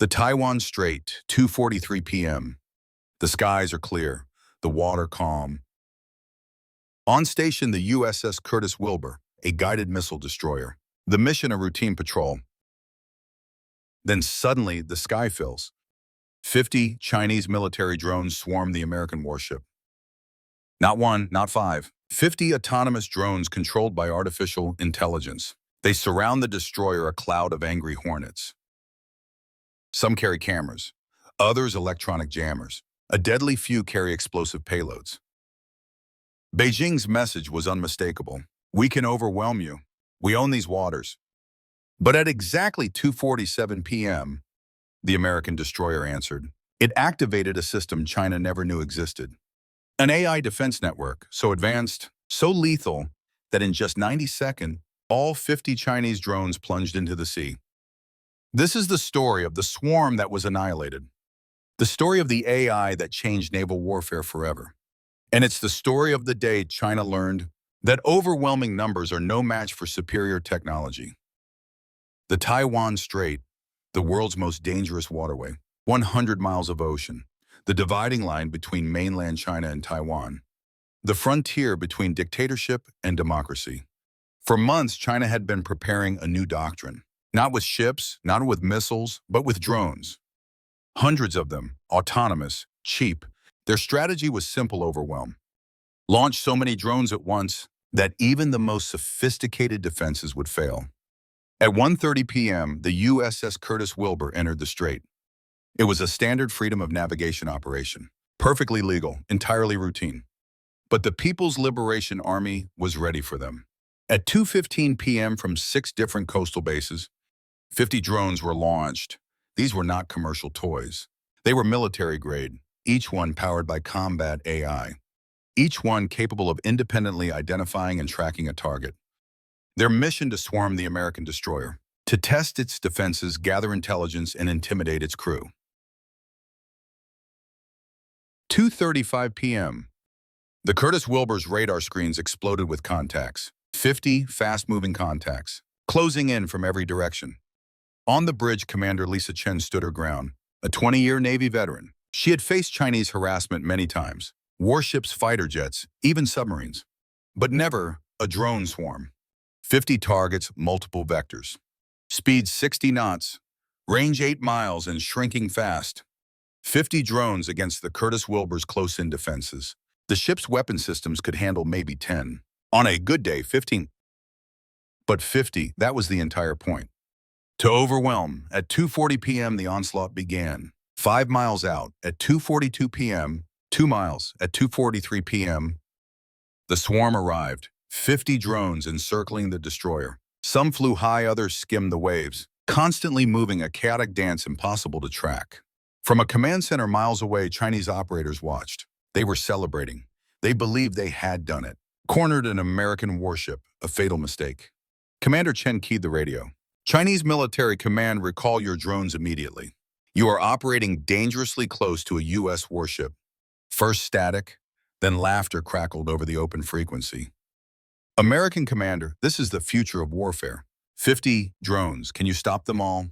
The Taiwan Strait, 2:43 p.m. The skies are clear, the water calm. On station, the USS Curtis Wilbur, a guided missile destroyer. The mission a routine patrol. Then suddenly, the sky fills. 50 Chinese military drones swarm the American warship. Not one, not five. 50 autonomous drones controlled by artificial intelligence. They surround the destroyer, a cloud of angry hornets. Some carry cameras, others electronic jammers. A deadly few carry explosive payloads. Beijing's message was unmistakable. We can overwhelm you. We own these waters. But at exactly 2:47 p.m., the American destroyer answered. It activated a system China never knew existed. An AI defense network, so advanced, so lethal, that in just 90 seconds, all 50 Chinese drones plunged into the sea. This is the story of the swarm that was annihilated. The story of the AI that changed naval warfare forever. And it's the story of the day China learned that overwhelming numbers are no match for superior technology. The Taiwan Strait, the world's most dangerous waterway, 100 miles of ocean, the dividing line between mainland China and Taiwan, the frontier between dictatorship and democracy. For months, China had been preparing a new doctrine, not with ships, not with missiles, but with drones. Hundreds of them, autonomous, cheap. Their strategy was simple: overwhelm. Launch so many drones at once that even the most sophisticated defenses would fail. At 1:30 p.m., the USS Curtis Wilbur entered the strait. It was a standard freedom of navigation operation, perfectly legal, entirely routine. But the People's Liberation Army was ready for them. At 2:15 p.m. from 6 different coastal bases, 50 drones were launched. These were not commercial toys. They were military grade, each one powered by combat AI, each one capable of independently identifying and tracking a target. Their mission to swarm the American destroyer, to test its defenses, gather intelligence, and intimidate its crew. 2:35 p.m. The Curtis Wilbur's radar screens exploded with contacts, 50 fast-moving contacts, closing in from every direction. On the bridge, Commander Lisa Chen stood her ground, a 20-year Navy veteran. She had faced Chinese harassment many times, warships, fighter jets, even submarines, but never a drone swarm. 50 targets, multiple vectors. Speed 60 knots, range 8 miles and shrinking fast. 50 drones against the Curtis Wilbur's close-in defenses. The ship's weapon systems could handle maybe 10. On a good day, 15. But 50, that was the entire point. To overwhelm, at 2:40 p.m. the onslaught began. 5 miles out, at 2:42 p.m., 2 miles, at 2:43 p.m., the swarm arrived, 50 drones encircling the destroyer. Some flew high, others skimmed the waves, constantly moving, a chaotic dance impossible to track. From a command center miles away, Chinese operators watched. They were celebrating. They believed they had done it. Cornered an American warship, a fatal mistake. Commander Chen keyed the radio. Chinese military command, recall your drones immediately. You are operating dangerously close to a U.S. warship. First static, then laughter crackled over the open frequency. American commander, this is the future of warfare. 50 drones, can you stop them all?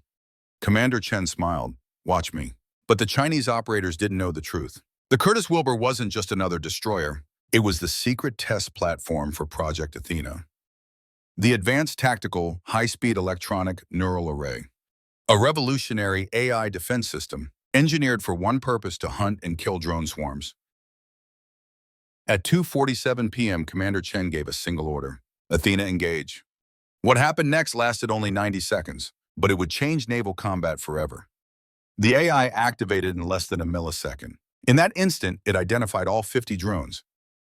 Commander Chen smiled. Watch me. But the Chinese operators didn't know the truth. The Curtis Wilbur wasn't just another destroyer. It was the secret test platform for Project Athena. The Advanced Tactical High-Speed Electronic Neural Array. A revolutionary AI defense system engineered for one purpose: to hunt and kill drone swarms. At 2:47 p.m., Commander Chen gave a single order. Athena, engage. What happened next lasted only 90 seconds, but it would change naval combat forever. The AI activated in less than a millisecond. In that instant, it identified all 50 drones.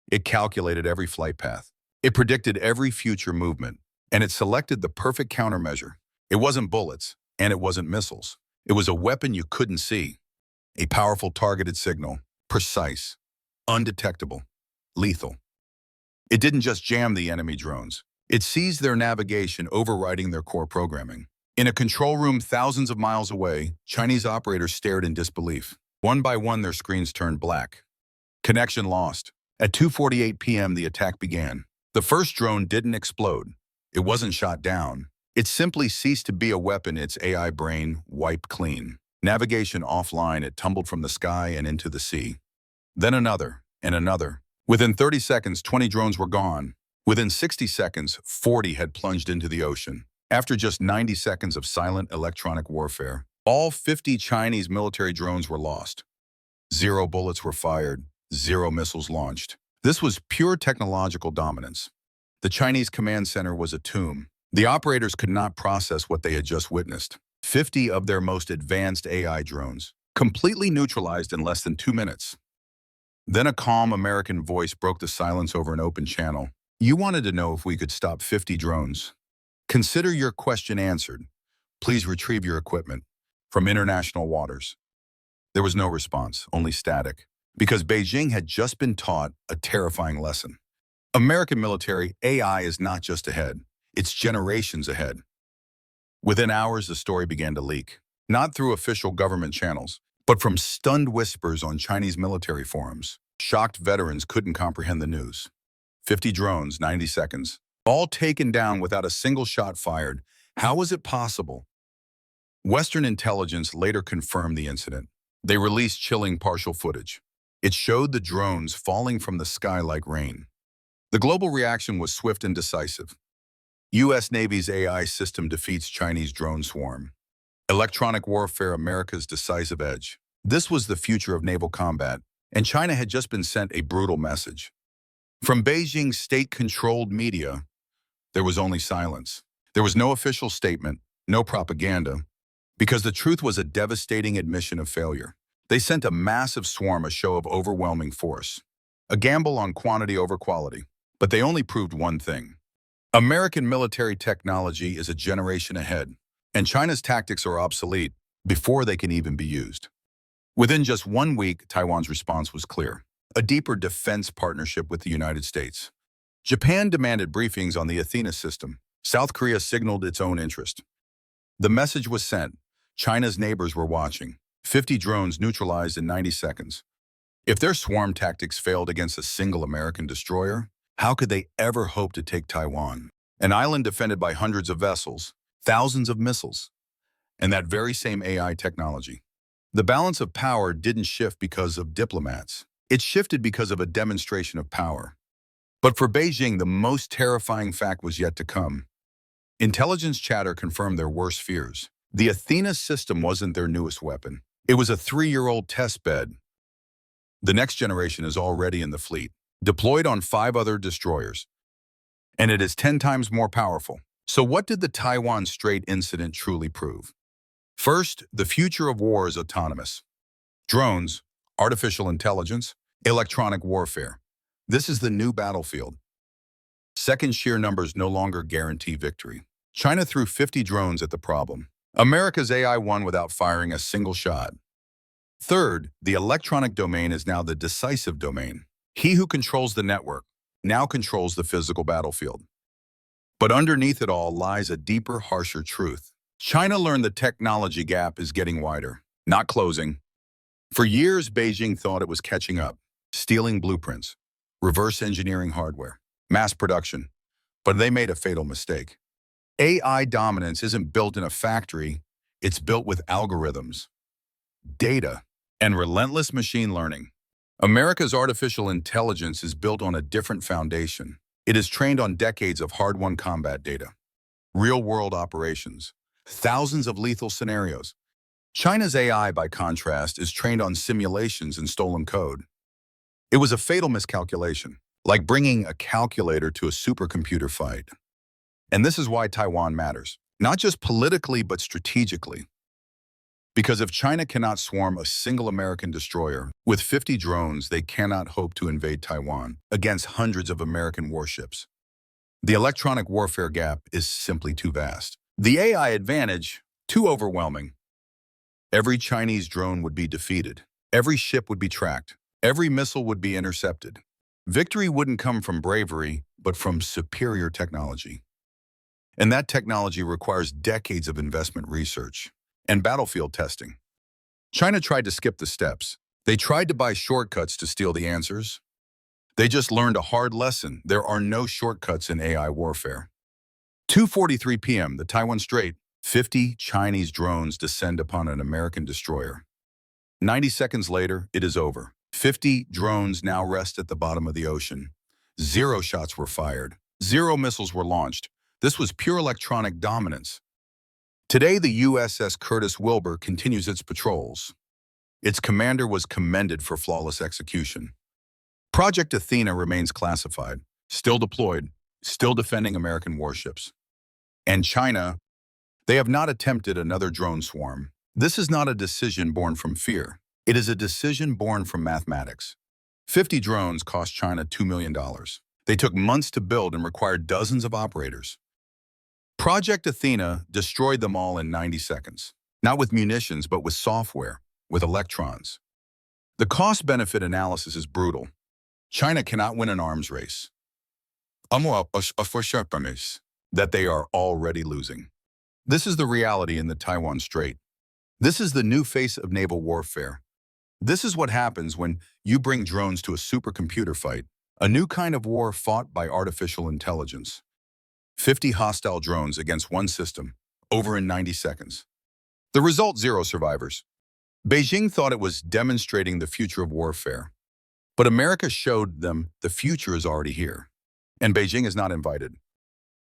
It calculated every flight path. It predicted every future movement, and it selected the perfect countermeasure. It wasn't bullets, and it wasn't missiles. It was a weapon you couldn't see. A powerful targeted signal, precise, undetectable, lethal. It didn't just jam the enemy drones. It seized their navigation, overriding their core programming. In a control room thousands of miles away, Chinese operators stared in disbelief. One by one, their screens turned black. Connection lost. At 2:48 p.m., the attack began. The first drone didn't explode. It wasn't shot down. It simply ceased to be a weapon. Its AI brain wiped clean. Navigation offline, it tumbled from the sky and into the sea. Then another, and another. Within 30 seconds, 20 drones were gone. Within 60 seconds, 40 had plunged into the ocean. After just 90 seconds of silent electronic warfare, all 50 Chinese military drones were lost. 0 bullets were fired, 0 missiles launched. This was pure technological dominance. The Chinese command center was a tomb. The operators could not process what they had just witnessed. 50 of their most advanced AI drones, completely neutralized in less than 2 minutes. Then a calm American voice broke the silence over an open channel. You wanted to know if we could stop 50 drones. Consider your question answered. Please retrieve your equipment from international waters. There was no response, only static, because Beijing had just been taught a terrifying lesson. American military AI is not just ahead, it's generations ahead. Within hours, the story began to leak, not through official government channels, but from stunned whispers on Chinese military forums. Shocked veterans couldn't comprehend the news. 50 drones, 90 seconds, all taken down without a single shot fired. How was it possible? Western intelligence later confirmed the incident. They released chilling partial footage. It showed the drones falling from the sky like rain. The global reaction was swift and decisive. U.S. Navy's AI system defeats Chinese drone swarm. Electronic warfare, America's decisive edge. This was the future of naval combat, and China had just been sent a brutal message. From Beijing's state-controlled media, there was only silence. There was no official statement, no propaganda, because the truth was a devastating admission of failure. They sent a massive swarm, a show of overwhelming force, a gamble on quantity over quality. But they only proved one thing. American military technology is a generation ahead, and China's tactics are obsolete before they can even be used. Within just 1 week, Taiwan's response was clear: a deeper defense partnership with the United States. Japan demanded briefings on the Athena system. South Korea signaled its own interest. The message was sent. China's neighbors were watching. 50 drones neutralized in 90 seconds. If their swarm tactics failed against a single American destroyer, how could they ever hope to take Taiwan? An island defended by hundreds of vessels, thousands of missiles, and that very same AI technology. The balance of power didn't shift because of diplomats. It shifted because of a demonstration of power. But for Beijing, the most terrifying fact was yet to come. Intelligence chatter confirmed their worst fears. The Athena system wasn't their newest weapon. It was a 3-year-old test bed. The next generation is already in the fleet, deployed on 5 other destroyers, and it is 10 times more powerful. So what did the Taiwan Strait incident truly prove? First, the future of war is autonomous. Drones, artificial intelligence, electronic warfare. This is the new battlefield. Second, sheer numbers no longer guarantee victory. China threw 50 drones at the problem. America's AI won without firing a single shot. Third, the electronic domain is now the decisive domain. He who controls the network now controls the physical battlefield. But underneath it all lies a deeper, harsher truth. China learned the technology gap is getting wider, not closing. For years, Beijing thought it was catching up, stealing blueprints, reverse engineering hardware, mass production. But they made a fatal mistake. AI dominance isn't built in a factory, it's built with algorithms, data, and relentless machine learning. America's artificial intelligence is built on a different foundation. It is trained on decades of hard-won combat data, real-world operations, thousands of lethal scenarios. China's AI, by contrast, is trained on simulations and stolen code. It was a fatal miscalculation, like bringing a calculator to a supercomputer fight. And this is why Taiwan matters, not just politically, but strategically. Because if China cannot swarm a single American destroyer, with 50 drones, they cannot hope to invade Taiwan against hundreds of American warships. The electronic warfare gap is simply too vast. The AI advantage, too overwhelming. Every Chinese drone would be defeated. Every ship would be tracked. Every missile would be intercepted. Victory wouldn't come from bravery, but from superior technology. And that technology requires decades of investment research and battlefield testing. China tried to skip the steps. They tried to buy shortcuts to steal the answers. They just learned a hard lesson. There are no shortcuts in AI warfare. 2:43 p.m., the Taiwan Strait. 50 Chinese drones descend upon an American destroyer. 90 seconds later, it is over. 50 drones now rest at the bottom of the ocean. 0 shots were fired. 0 missiles were launched. This was pure electronic dominance. Today, the USS Curtis Wilbur continues its patrols. Its commander was commended for flawless execution. Project Athena remains classified, still deployed, still defending American warships. And China, they have not attempted another drone swarm. This is not a decision born from fear. It is a decision born from mathematics. 50 drones cost China $2 million. They took months to build and required dozens of operators. Project Athena destroyed them all in 90 seconds. Not with munitions, but with software, with electrons. The cost-benefit analysis is brutal. China cannot win an arms race. That they are already losing. This is the reality in the Taiwan Strait. This is the new face of naval warfare. This is what happens when you bring drones to a supercomputer fight, a new kind of war fought by artificial intelligence. 50 hostile drones against one system, over in 90 seconds. The result, 0 survivors. Beijing thought it was demonstrating the future of warfare. But America showed them the future is already here. And Beijing is not invited.